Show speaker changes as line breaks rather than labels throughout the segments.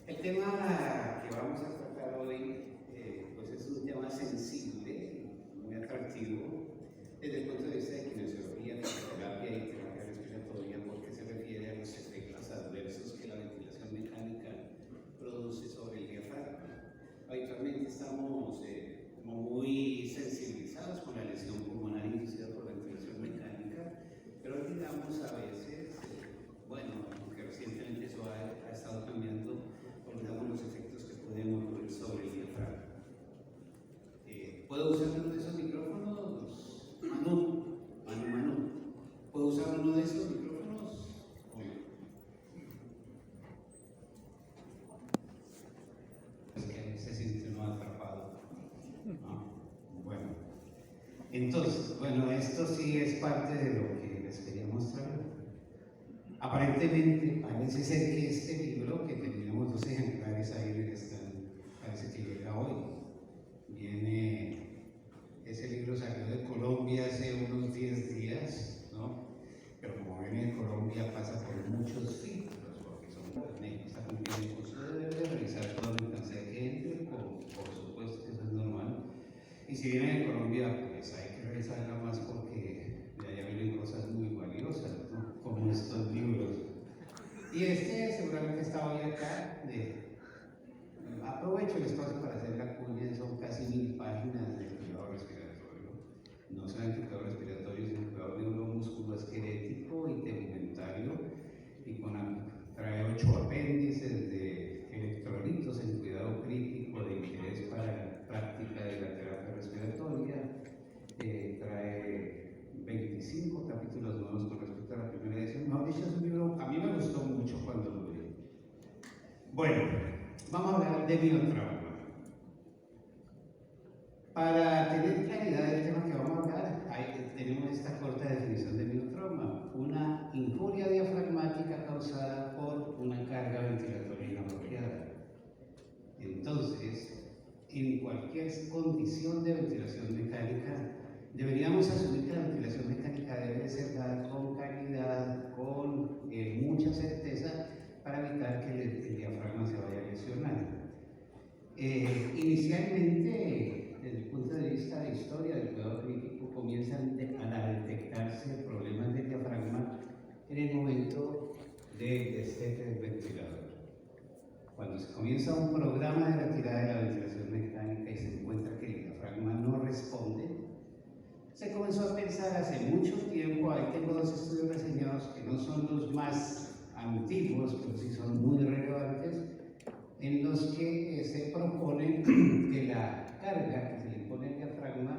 El tema que vamos a tratar hoy pues es un tema sensible, muy atractivo, desde el punto de vista de kinesiología, fisioterapia y terapia respiratoria, porque se refiere a los efectos adversos que la ventilación mecánica produce sobre el diafragma. Habitualmente estamos como muy sensibilizados con la lesión pulmonar inducida por ventilación mecánica, pero olvidamos a veces, bueno, aunque recientemente eso ha estado cambiando, olvidamos los efectos que pueden ocurrir sobre el diafragma. ¿Puedo usar uno de esos micrófonos? Manu. ¿Puedo usar uno de esos micrófonos? Es que se siente uno atrapado. Bueno. Entonces, esto sí es parte de lo que les quería mostrar. Aparentemente, parece ser que este libro, que teníamos 2 ejemplares ahí, parece que llega hoy. Ese libro salió de Colombia hace unos 10 días, ¿no? Pero como viene de Colombia pasa por muchos filtros, porque está cumpliendo. Usted debe revisar toda la mercancía que entre, por supuesto que eso es normal. Y si viene de Colombia, pues hay que revisarla más porque de allá vienen cosas muy valiosas, ¿no? Como estos libros. Y seguramente está hoy acá. Aprovecho el espacio para hacer la cuña, son casi 1000 páginas de cuidado respiratorio. No solamente cuidado respiratorio, sino cuidado neuromusculoesquelético y tegumentario. Y trae 8 apéndices de electrolitos en cuidado crítico de interés para la práctica de la terapia respiratoria. Trae 25 capítulos nuevos con respecto a la primera edición. Mejor dicho, es un libro, a mí me gustó mucho cuando lo leí. Bueno, vamos a hablar de miotrauma. Para tener claridad del tema que vamos a hablar, tenemos esta corta definición de miotrauma: una injuria diafragmática causada por una carga ventilatoria inapropiada. Entonces, en cualquier condición de ventilación mecánica, deberíamos asumir que la ventilación mecánica debe ser dada con calidad, con mucha certeza, para evitar que el diafragma se vaya a lesionar. Inicialmente, desde el punto de vista de historia del cuidado crítico, comienzan a detectarse problemas del diafragma en el momento del destete del ventilador. Cuando se comienza un programa de retirada de la ventilación mecánica y se encuentra que el diafragma no responde, se comenzó a pensar hace mucho tiempo. Ahí tengo 2 estudios reseñados que no son los más antiguos, pero sí son muy relevantes, en los que se propone que la carga que se le pone al diafragma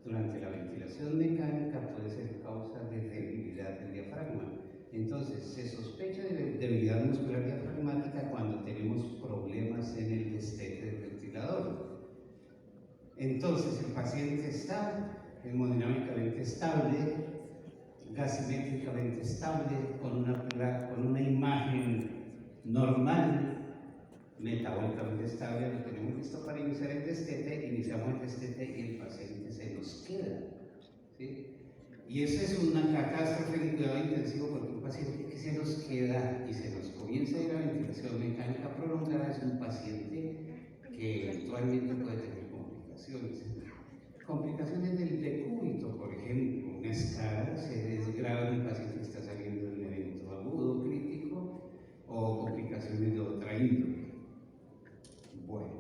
durante la ventilación mecánica puede ser causa de debilidad del diafragma. Entonces, se sospecha de debilidad muscular diafragmática cuando tenemos problemas en el destete del ventilador. Entonces, el paciente está hemodinámicamente estable, gasimétricamente estable, con una imagen normal, metabólicamente estable. Lo tenemos listo para iniciar el destete, iniciamos el destete y el paciente se nos queda, ¿sí? Y eso es una catástrofe en cuidado intensivo, porque un paciente que se nos queda y se nos comienza a ir a ventilación mecánica prolongada es un paciente que eventualmente puede tener complicaciones. Complicaciones del decúbito, por ejemplo, una escara se desgrava en un paciente que está saliendo de un evento agudo crítico, o complicaciones de otra índole. Bueno,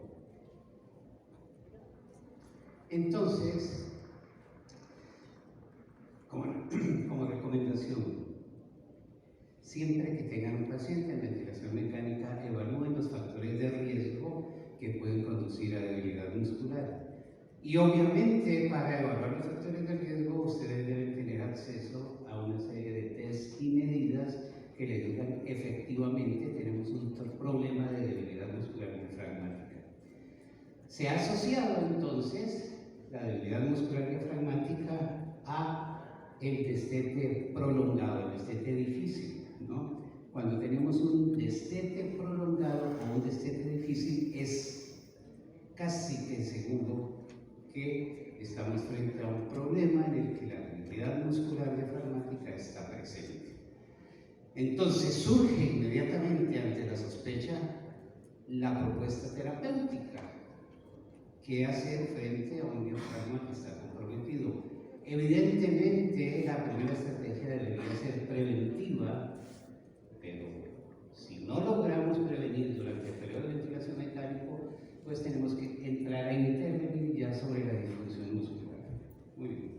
entonces, como recomendación, siempre que tengan un paciente en ventilación mecánica, evalúen los factores de riesgo que pueden conducir a debilidad muscular. Y obviamente, para evaluar los factores de riesgo, ustedes deben tener acceso a una serie de test y medidas que les digan efectivamente tenemos un problema de debilidad muscular diafragmática. Se ha asociado entonces la debilidad muscular diafragmática a el destete prolongado, el destete difícil, ¿no? Cuando tenemos un destete prolongado o un destete difícil, es casi que seguro que estamos frente a un problema en el que la debilidad muscular diafragmática está presente. Entonces surge inmediatamente ante la sospecha la propuesta terapéutica. ¿Qué hacer frente a un diafragma que está comprometido? Evidentemente, la primera estrategia debería ser preventiva, pero si no logramos prevenir durante el periodo de ventilación mecánico, pues tenemos que entrar a intervenir ya sobre la disfunción muscular. Muy bien.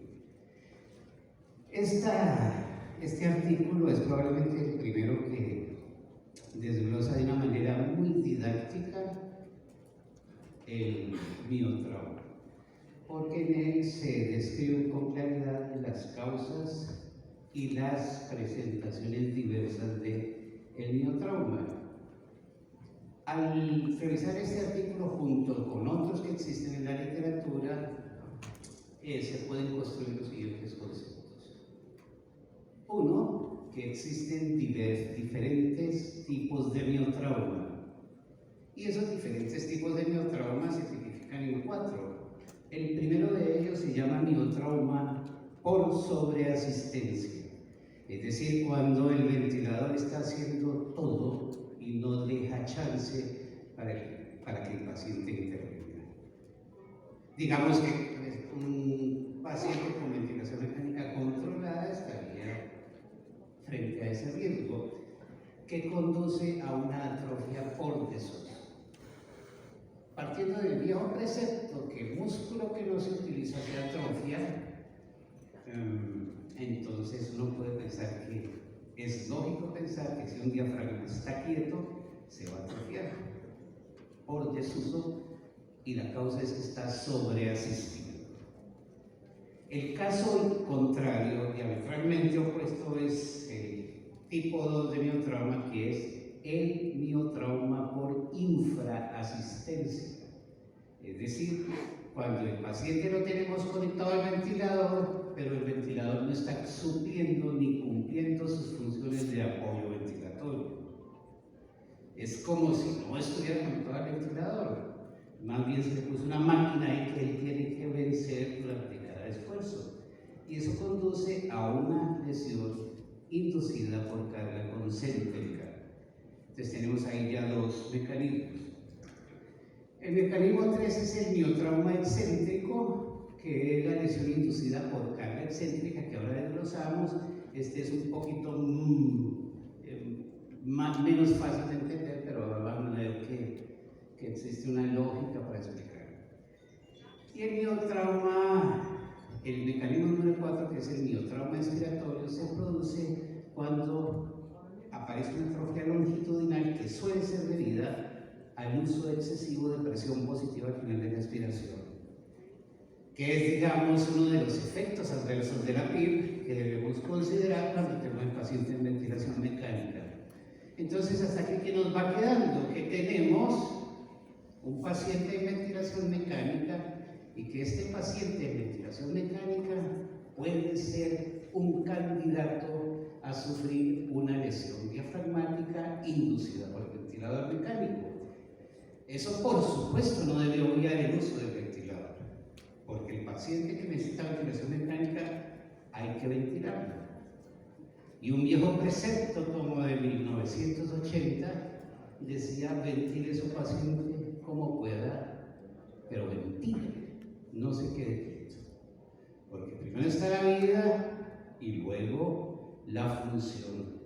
Este artículo es probablemente el primero que desglosa de una manera muy didáctica el miotrauma, porque en él se describen con claridad las causas y las presentaciones diversas del miotrauma. Al revisar este artículo junto con otros que existen en la literatura, se pueden construir los siguientes conceptos. Uno, que existen diferentes tipos de miotrauma. Y esos diferentes tipos de miotrauma se tipifican en 4. El primero de ellos se llama miotrauma por sobreasistencia. Es decir, cuando el ventilador está haciendo todo y no deja chance para que el paciente intervenga. Digamos que un paciente con ventilación mecánica controlada estaría frente a ese riesgo que conduce a una atrofia por desuso. Partiendo del viejo precepto que el músculo que no se utiliza se atrofia, entonces uno puede pensar que es lógico pensar que si un diafragma está quieto, se va a atrofiar por desuso y la causa es que está sobreasistido. El caso contrario, diametralmente opuesto, es el tipo 2 de miotrauma, que es el miotrauma por infraasistencia. Es decir, cuando el paciente lo tenemos conectado al ventilador, pero el ventilador no está supliendo ni cumpliendo sus funciones de apoyo ventilatorio. Es como si no estuviera conectado al ventilador. Más bien se le puso una máquina ahí que él tiene que vencer durante cada esfuerzo. Y eso conduce a una lesión inducida por carga concéntrica. Entonces tenemos ahí ya 2 mecanismos. El mecanismo 3 es el miotrauma excéntrico, que es la lesión inducida por carga excéntrica, que ahora desglosamos. Este es un poquito menos fácil de entender, pero vamos a ver que existe una lógica para explicarlo. Y el miotrauma, el mecanismo número 4, que es el miotrauma expiratorio, se produce cuando aparece una atrofia longitudinal que suele ser debida al uso excesivo de presión positiva al final de la expiración, que es, digamos, uno de los efectos adversos de la PIP que debemos considerar cuando tenemos al paciente en ventilación mecánica. Entonces, hasta aquí, ¿qué nos va quedando? Que tenemos un paciente en ventilación mecánica y que este paciente en ventilación mecánica puede ser un candidato a sufrir una lesión diafragmática inducida por el ventilador mecánico. Eso, por supuesto, no debe obviar el uso del ventilador, porque el paciente que necesita ventilación mecánica hay que ventilarlo. Y un viejo precepto como de 1980 decía: ventile su paciente como pueda, pero ventile, no se quede quieto, porque primero está la vida y luego la función.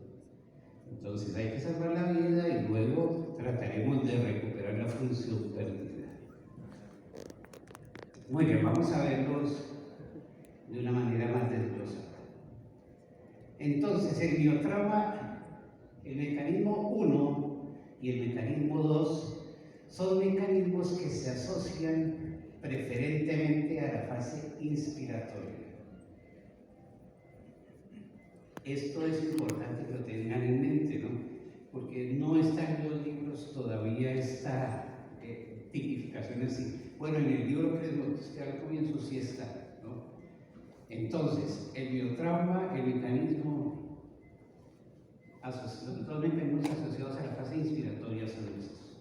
Entonces hay que salvar la vida y luego trataremos de recuperar la función perdida. Muy bien, vamos a verlos de una manera más desglosada. Entonces, el miotrauma, el mecanismo 1 y el mecanismo 2 son mecanismos que se asocian preferentemente a la fase inspiratoria. Esto es importante que lo tengan en mente, ¿no? Porque no está en los libros todavía esta tipificación así. Bueno, en el libro que les mostré al comienzo sí está, ¿no? Entonces, el miotrauma, el mecanismo, los dos mecanismos asociados a la fase inspiratoria son estos,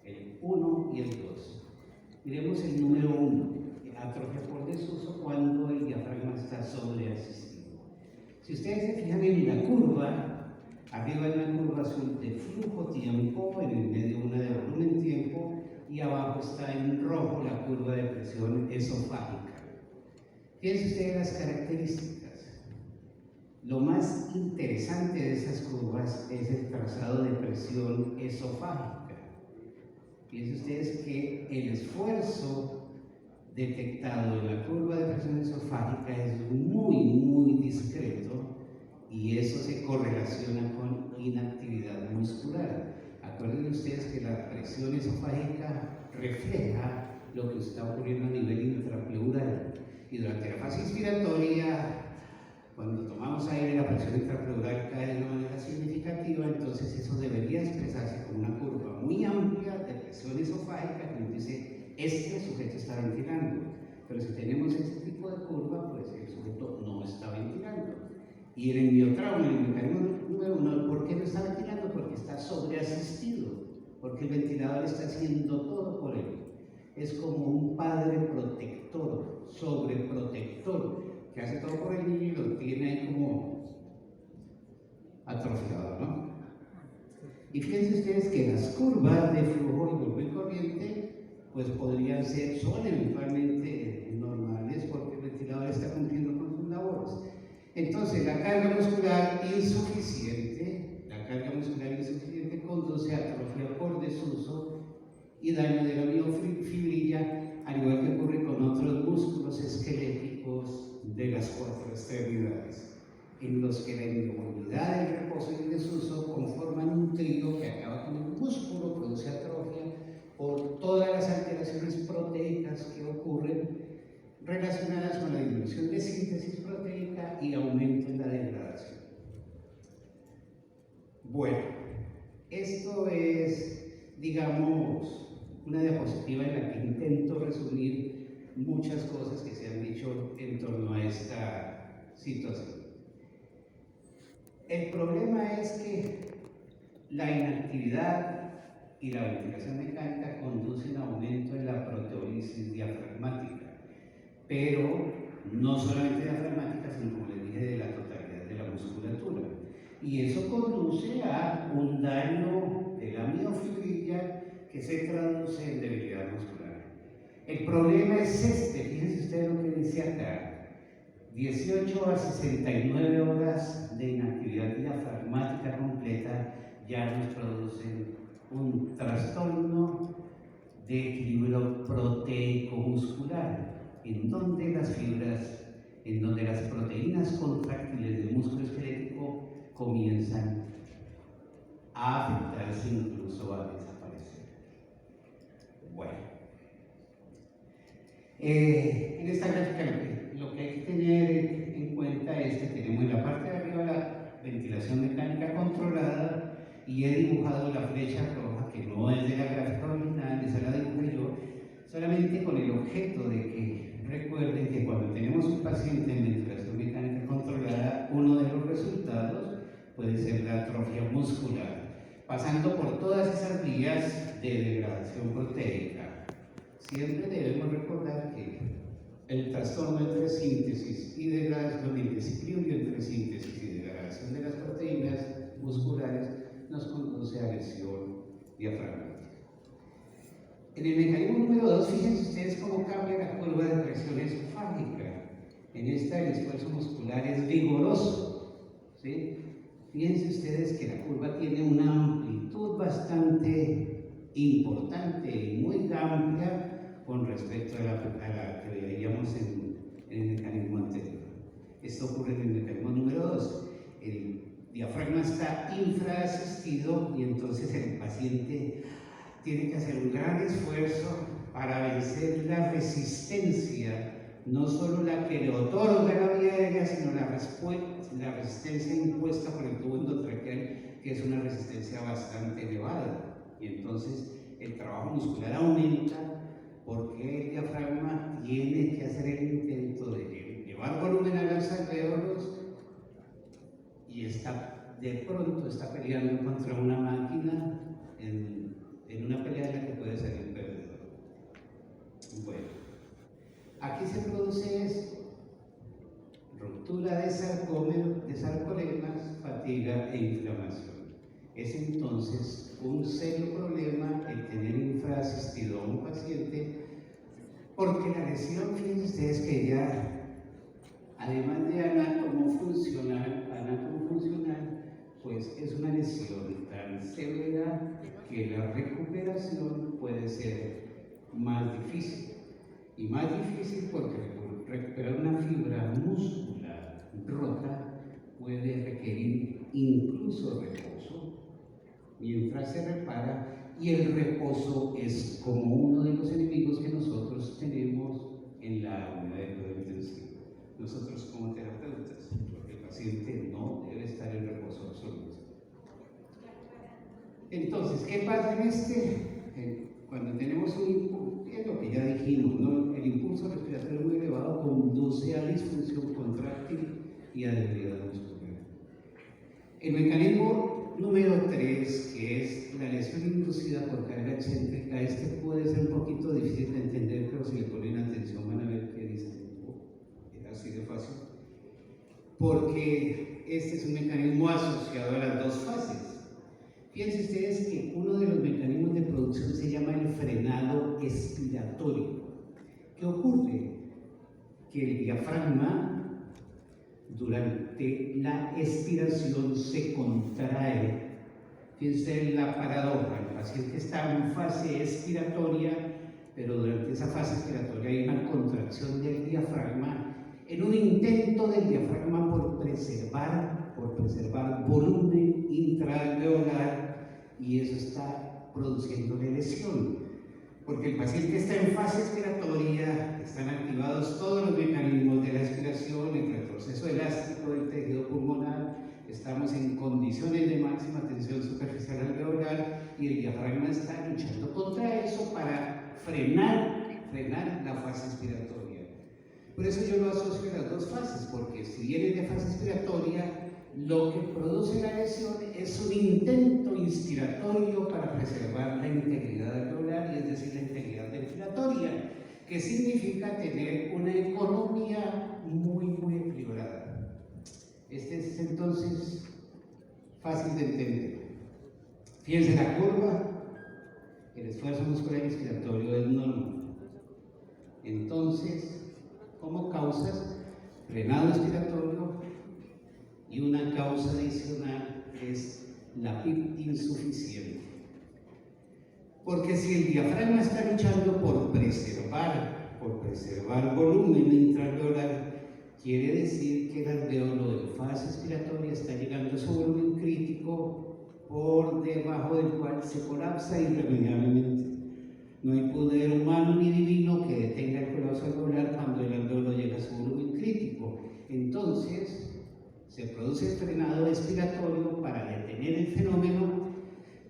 el 1 y el 2. Miremos el número 1, atrofia por desuso cuando el diafragma está sobreasistido. Si ustedes se fijan en la curva, arriba hay una curva azul de flujo tiempo tiempo, en el medio una de volumen en tiempo, y abajo está en rojo la curva de presión esofágica. Fíjense ustedes las características. Lo más interesante de esas curvas es el trazado de presión esofágica. Fíjense ustedes que el esfuerzo detectado en la curva de presión esofágica es muy discreto, y eso se correlaciona con inactividad muscular. Acuérdense ustedes que la presión esofágica refleja lo que está ocurriendo a nivel intrapleural, y durante la fase inspiratoria, cuando tomamos aire, la presión intrapleural cae de una manera significativa. Entonces eso debería expresarse como una curva muy amplia de presión esofágica que nos dice: este sujeto está ventilando. Pero si tenemos ese tipo de curva, pues el sujeto no está ventilando. Y en el miotrauma, en el mecanismo número 1, ¿por qué no está ventilando? Porque está sobreasistido, porque el ventilador está haciendo todo por él. Es como un padre protector, sobreprotector, que hace todo por el niño y lo tiene ahí como atrofiado, ¿no? Y fíjense ustedes que las curvas de flujo y volumen corriente pues son eventualmente normales, porque el ventilador está cumpliendo con sus labores. Entonces la carga muscular insuficiente conduce a atrofia por desuso y daño de la miofibrilla, al igual que ocurre con otros músculos esqueléticos de las 4 extremidades, en los que la inmovilidad, el reposo y el desuso conforman un trío que acaba con el músculo, produce atrofia por todas las alteraciones proteicas que ocurren relacionadas con la disminución de síntesis proteica y aumento en la degradación. Bueno, esto es, digamos, una diapositiva en la que intento resumir muchas cosas que se han dicho en torno a esta situación. El problema es que la inactividad y la ventilación mecánica conducen a aumento en la proteólisis diafragmática, pero no solamente diafragmática, sino, como les dije, de la totalidad de la musculatura. Y eso conduce a un daño de la miofibrilla que se traduce en debilidad muscular. El problema es fíjense ustedes lo que dice acá: 18 a 69 horas de inactividad diafragmática completa ya nos producen un trastorno de equilibrio proteico muscular, en donde las proteínas contráctiles del músculo esquelético comienzan a afectarse, incluso a desaparecer. Bueno, en esta gráfica lo que hay que tener en cuenta es que tenemos en la parte de arriba la ventilación mecánica controlada, y he dibujado la flecha roja, que no es de la gráfica original, esa la dibujé yo, solamente con el objeto de que recuerden que cuando tenemos un paciente en ventilación mecánica controlada, uno de los resultados puede ser la atrofia muscular, pasando por todas esas vías de degradación proteica. Siempre debemos recordar que el trastorno entre síntesis y degradación, el desequilibrio entre síntesis y degradación de las proteínas musculares, nos conduce a lesión diafragmática. En el mecanismo número 2, fíjense ustedes cómo cambia la curva de presión esofágica. En esta, el esfuerzo muscular es vigoroso, ¿sí? Fíjense ustedes que la curva tiene una amplitud bastante importante y muy amplia con respecto a la que veíamos en el mecanismo anterior. Esto ocurre en el mecanismo número 2. El diafragma está infraasistido y entonces el paciente tiene que hacer un gran esfuerzo para vencer la resistencia, no solo la que le otorga la vía aérea, sino la resistencia impuesta por el tubo endotraqueal, que es una resistencia bastante elevada. Y entonces el trabajo muscular aumenta porque el diafragma tiene que hacer el intento de llevar volumen a los alvéolos y de pronto está peleando contra una máquina en una pelea en la que puede salir perdedor. Bueno, aquí se produce esto: ruptura de sarcolemas, fatiga e inflamación. Es entonces un serio problema el tener infraasistido a un paciente, porque la lesión, fíjense ustedes que ya, además de anátomo funcional, pues es una lesión tan severa que la recuperación puede ser más difícil. Y más difícil porque recuperar una fibra muscular rota puede requerir incluso reposo mientras se repara, y el reposo es como uno de los enemigos que nosotros tenemos en la unidad de cuidado intensivo. Nosotros como terapeutas, porque el paciente no debe estar en reposo absoluto. Entonces, ¿qué pasa en cuando tenemos un impulso? Es lo que ya dijimos, ¿no? El impulso respiratorio muy elevado conduce a disfunción contráctil y a debilidad muscular. El mecanismo número 3, que es la lesión inducida por carga excéntrica, puede ser un poquito difícil de entender, pero si le ponen atención van a ver que dicen, era así de fácil, porque este es un mecanismo asociado a las dos fases. Fíjense ustedes que uno de los mecanismos de producción se llama el frenado expiratorio. ¿Qué ocurre? Que el diafragma durante la expiración se contrae. Fíjense la paradoja, el paciente está en fase expiratoria, pero durante esa fase expiratoria hay una contracción del diafragma en un intento del diafragma por preservar volumen intraalveolar, y eso está produciendo la lesión. Porque el paciente está en fase expiratoria, están activados todos los mecanismos de la expiración, el retroceso elástico del tejido pulmonar, estamos en condiciones de máxima tensión superficial alveolar y el diafragma está luchando contra eso para frenar la fase expiratoria. Por eso yo lo asocio a las dos fases, porque si viene de fase expiratoria, lo que produce la lesión es un intento inspiratorio para preservar la integridad alveolar, y es decir, la integridad ventilatoria, que significa tener una economía muy equilibrada. Este es entonces fácil de entender. Fíjense la curva, el esfuerzo muscular inspiratorio es normal. Entonces, como causas, frenado expiratorio, y una causa adicional es la PIP insuficiente. Porque si el diafragma está luchando por preservar volumen intraalveolar, quiere decir que el alveolo en fase expiratoria está llegando a su volumen crítico, por debajo del cual se colapsa irremediablemente. No hay poder humano ni divino que detenga el colapso alveolar cuando el alveolo llega a su volumen crítico. Entonces, se produce el frenado expiratorio para detener el fenómeno,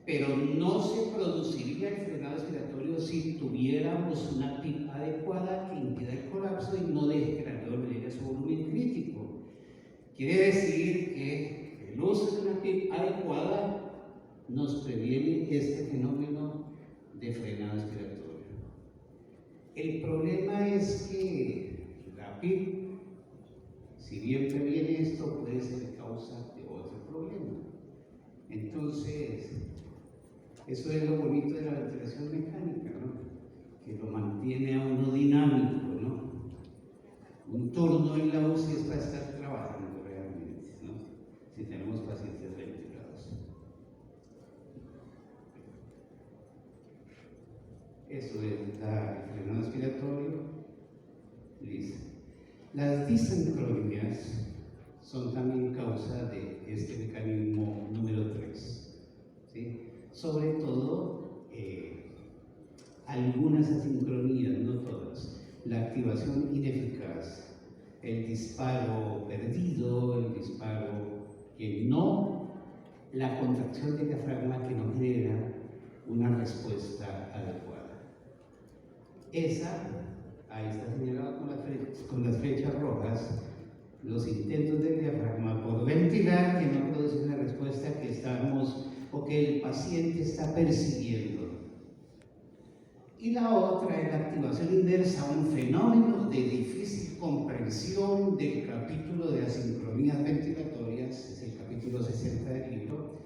pero no se produciría el frenado expiratorio si tuviéramos una PIP adecuada que impida el colapso y no deje que el alveolo llegue a su volumen crítico. Quiere decir que el uso de una PIP adecuada nos previene este fenómeno de frenado expiratorio. El problema es que la PIP, si bien previene esto, puede ser causa de otro problema. Entonces, eso es lo bonito de la ventilación mecánica, ¿no? Que lo mantiene a uno dinámico, ¿no? Un turno en la UCI es para estar trabajando realmente, ¿no? Si tenemos pacientes ventilados. Eso es el frenado expiratorio. Listo. Las disincronías son también causa de este mecanismo número 3, ¿sí? Sobre todo algunas asincronías, no todas. La activación ineficaz, el disparo perdido, el disparo que no, la contracción del diafragma que no genera una respuesta adecuada. Esa, ahí está señalado con las flechas rojas, los intentos del diafragma por ventilar que no producen la respuesta que estamos o que el paciente está percibiendo. Y la otra es la activación inversa, un fenómeno de difícil comprensión del capítulo de asincronías ventilatorias, es el capítulo 60 del libro,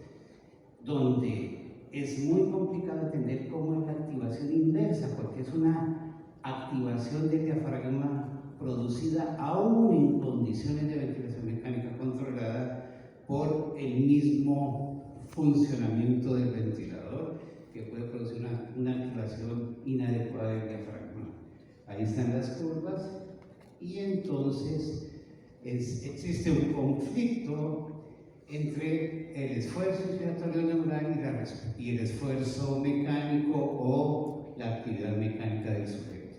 donde es muy complicado entender cómo es la activación inversa, porque es una activación del diafragma producida aún en condiciones de ventilación mecánica controlada por el mismo funcionamiento del ventilador, que puede producir una activación inadecuada del diafragma. Ahí están las curvas, y entonces existe un conflicto entre el esfuerzo inspiratorio neural y el esfuerzo mecánico o la actividad mecánica del sujeto.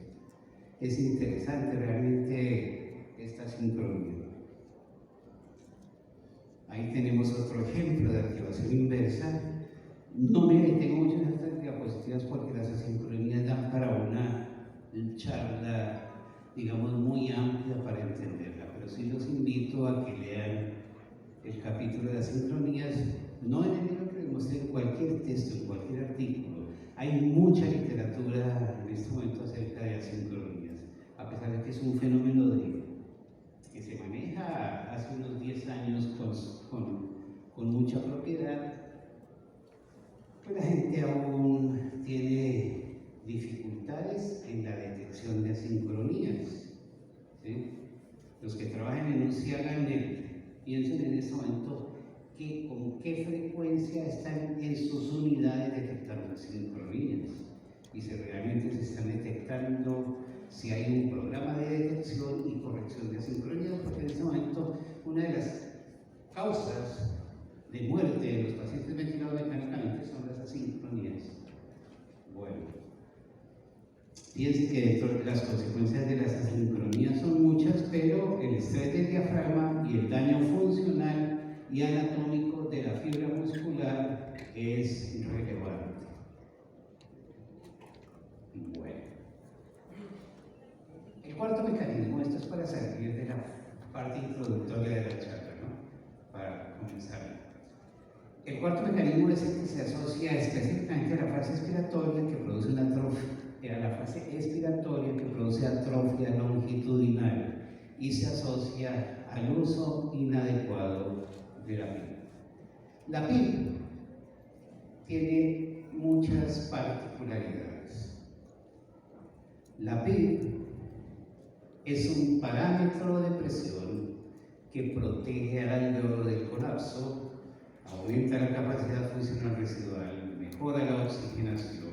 Es interesante realmente esta sincronía. Ahí tenemos otro ejemplo de activación inversa. No me detengo mucho en estas diapositivas porque las asincronías dan para una charla, digamos, muy amplia para entenderla, pero sí los invito a que lean el capítulo de asincronías, no en el libro que les mostré, en cualquier texto, en cualquier artículo. Hay mucha literatura en este momento acerca de asincronías, a pesar de que es un fenómeno que se maneja hace unos 10 años con mucha propiedad, pues la gente aún tiene dificultades en la detección de asincronías, ¿sí? Los que trabajan en un CIAGANET piensen en este momento con qué frecuencia están en sus unidades detectando asincronías, y si realmente se están detectando, si hay un programa de detección y corrección de asincronías, porque en este momento una de las causas de muerte de los pacientes ventilados mecánicamente son las asincronías. Bueno, piense que dentro de las consecuencias de las asincronías son muchas, pero el estrés del diafragma y el daño funcional y anatómico de la fibra muscular es relevante. Bueno, el cuarto mecanismo, esto es para salir de la parte introductoria de la charla, ¿no? Para comenzar. El cuarto mecanismo es el que se asocia específicamente a la fase expiratoria que produce una atrofia, a la fase expiratoria que produce atrofia longitudinal y se asocia al uso inadecuado de la PIP. La PIP tiene muchas particularidades. La PIP es un parámetro de presión que protege al alveolo del colapso, aumenta la capacidad funcional residual, mejora la oxigenación,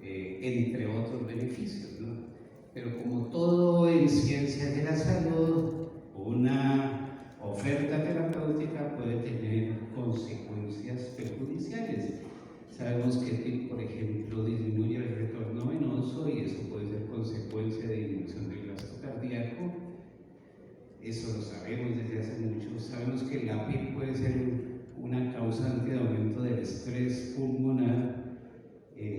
entre otros beneficios, ¿no? Pero como todo en ciencias de la salud, una oferta terapéutica puede tener consecuencias perjudiciales. Sabemos que, por ejemplo, disminuye el retorno venoso y eso puede ser consecuencia de disminución del gasto cardíaco. Eso lo sabemos desde hace mucho. Sabemos que la PIP puede ser una causante de aumento del estrés pulmonar,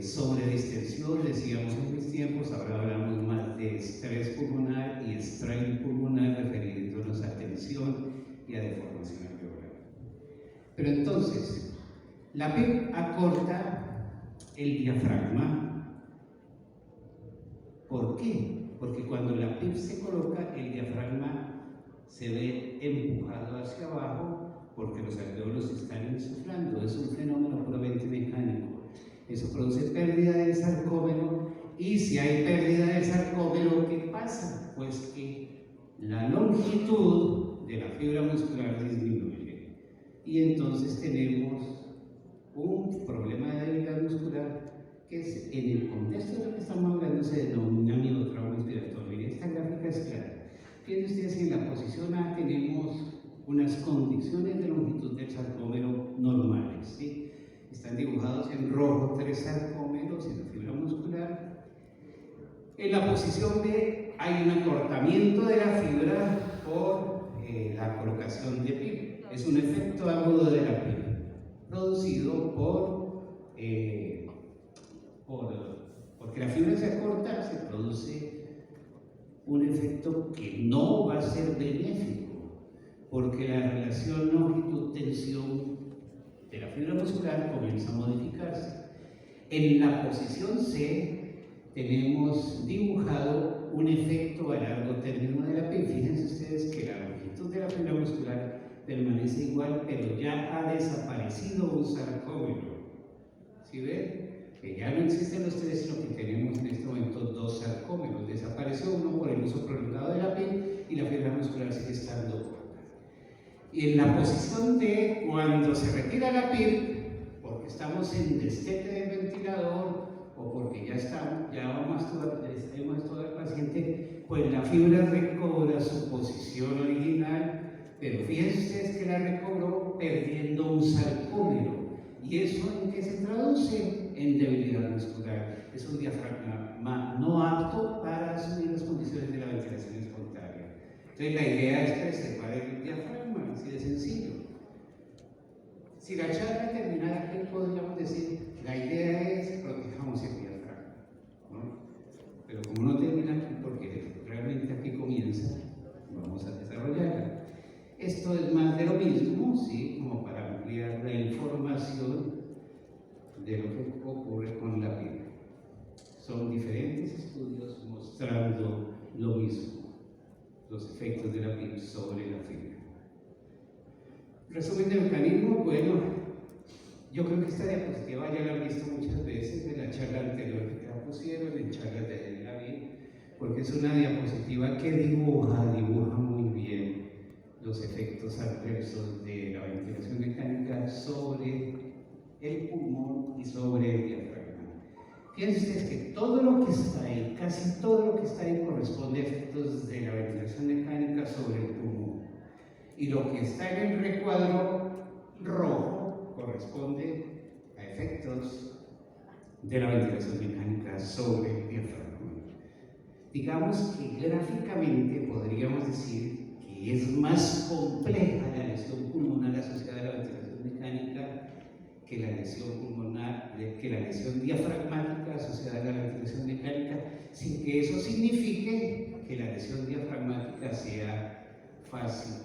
sobre distensión, decíamos en mis tiempos, ahora hablamos más de estrés pulmonar y strain pulmonar, refiriéndonos a tensión y a deformación alveolar. Pero entonces, la PIP acorta el diafragma. ¿Por qué? Porque cuando la PIP se coloca, el diafragma se ve empujado hacia abajo porque los alveolos están insuflando. Es un fenómeno puramente mecánico. Eso produce pérdida del sarcómero, y si hay pérdida del sarcómero, ¿qué pasa? Pues que la longitud de la fibra muscular disminuye y entonces tenemos un problema de debilidad muscular que es, en el contexto de lo que estamos hablando, se denomina miotrauma inspiratorio. Y esta gráfica es clara. Fíjense ustedes que en la posición A tenemos unas condiciones de longitud del sarcómero normales, ¿sí? Están dibujados en rojo 3 sarcómeros en la fibra muscular. En la posición B hay un acortamiento de la fibra por la colocación de PIP. Es un efecto agudo de la PIP producido porque la fibra se acorta, se produce un efecto que no va a ser benéfico, porque la relación longitud-tensión de la fibra muscular comienza a modificarse. En la posición C tenemos dibujado un efecto a largo término de la PIP. Fíjense ustedes que la longitud de la fibra muscular permanece igual, pero ya ha desaparecido un sarcómero. ¿Sí ven? Que ya no existen los tres, sino que tenemos en este momento dos sarcómeros. Desapareció uno por el uso prolongado de la piel y la fibra muscular sigue estando corta. Y en la posición de cuando se retira la piel, porque estamos en destete del ventilador o porque ya vamos a masturbar al paciente, pues la fibra recobra su posición original, pero fíjense ustedes que la recobró perdiendo un sarcómero. ¿Y eso en qué se traduce? En debilidad muscular. Es un diafragma no apto para asumir las condiciones de la ventilación espontánea. Entonces la idea es preservar el diafragma, así de sencillo. Si la charla terminara aquí, podríamos decir, la idea es protejamos el diafragma, ¿no? Pero como no termina aquí, porque realmente aquí comienza, vamos a desarrollarla. Esto es más de lo mismo, ¿sí? Como para ampliar la información de lo que ocurre con la piel. Son diferentes estudios mostrando lo mismo, los efectos de la piel sobre la fibra. Resumen del mecanismo, bueno, yo creo que esta diapositiva ya la han visto muchas veces en la charla anterior que la pusieron, en charlas de David, porque es una diapositiva que dibuja muy bien los efectos adversos de la ventilación mecánica sobre el pulmón y sobre el diafragma. Fíjense ustedes que todo lo que está ahí, casi todo lo que está ahí corresponde a efectos de la ventilación mecánica sobre el pulmón. Y lo que está en el recuadro rojo corresponde a efectos de la ventilación mecánica sobre el diafragma. Digamos que gráficamente podríamos decir que es más compleja la lesión pulmonar asociada a la ventilación mecánica que la lesión pulmonar, que la lesión diafragmática asociada a la ventilación mecánica, sin que eso signifique que la lesión diafragmática sea fácil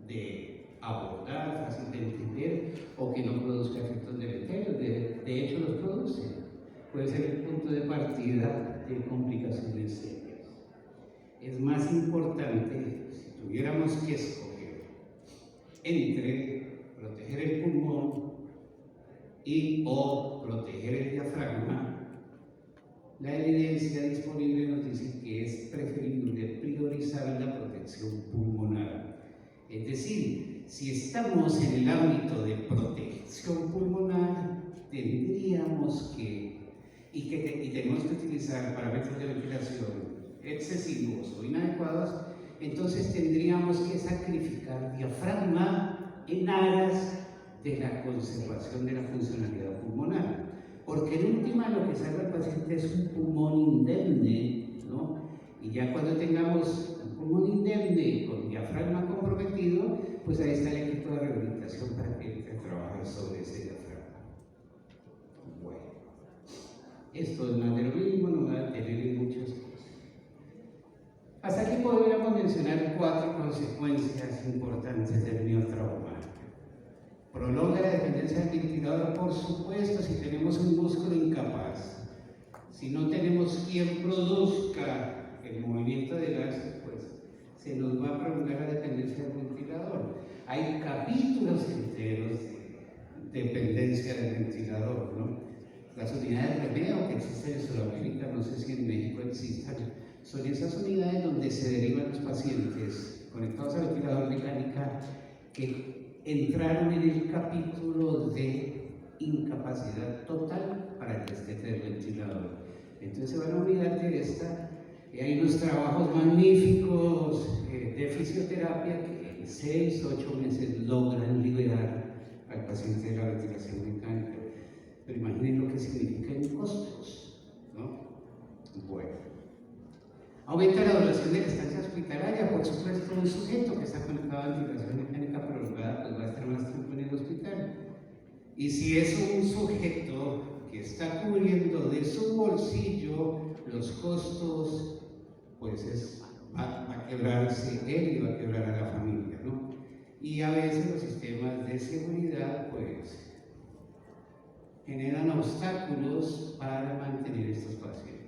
de abordar, fácil de entender o que no produzca efectos deleterios. De hecho, los produce. Puede ser el punto de partida de complicaciones serias. Es más importante, si tuviéramos que escoger entre proteger el pulmón y o proteger el diafragma, la evidencia disponible nos dice que es preferible priorizar la protección pulmonar. Es decir, si estamos en el ámbito de protección pulmonar, tendríamos que, y tenemos que utilizar parámetros de ventilación excesivos o inadecuados, entonces tendríamos que sacrificar diafragma en aras de la conservación de la funcionalidad pulmonar. Porque en última lo que salva al paciente es un pulmón indemne, ¿no? Y ya cuando tengamos un pulmón indemne con diafragma comprometido, pues ahí está el equipo de rehabilitación para que trabaje sobre ese diafragma. Bueno, esto es más de lo mismo, no va a tener muchas cosas. Hasta aquí podríamos mencionar 4 consecuencias importantes del miotrauma. Prolonga la dependencia del ventilador, por supuesto, si tenemos un músculo incapaz. Si no tenemos quien produzca el movimiento de gases, pues se nos va a prolongar la dependencia del ventilador. Hay capítulos enteros de dependencia del ventilador, ¿no? Las unidades de Remeo que existen en Sudamérica, no sé si en México existan, son esas unidades donde se derivan los pacientes conectados al ventilador mecánica que entraron en el capítulo de incapacidad total para el destete del ventilador. Entonces se van a olvidar de esta, y hay unos trabajos magníficos de fisioterapia que en 6 o 8 meses logran liberar al paciente de la ventilación mecánica. Pero imaginen lo que significa en costos, ¿no? Bueno. Aumenta la duración de la estancia hospitalaria, por supuesto, un sujeto que está conectado a ventilación mecánica prolongada pues va a estar más tiempo en el hospital. Y si es un sujeto que está cubriendo de su bolsillo los costos, pues va a quebrarse él y va a quebrar a la familia, ¿no? Y a veces los sistemas de seguridad pues generan obstáculos para mantener estos pacientes.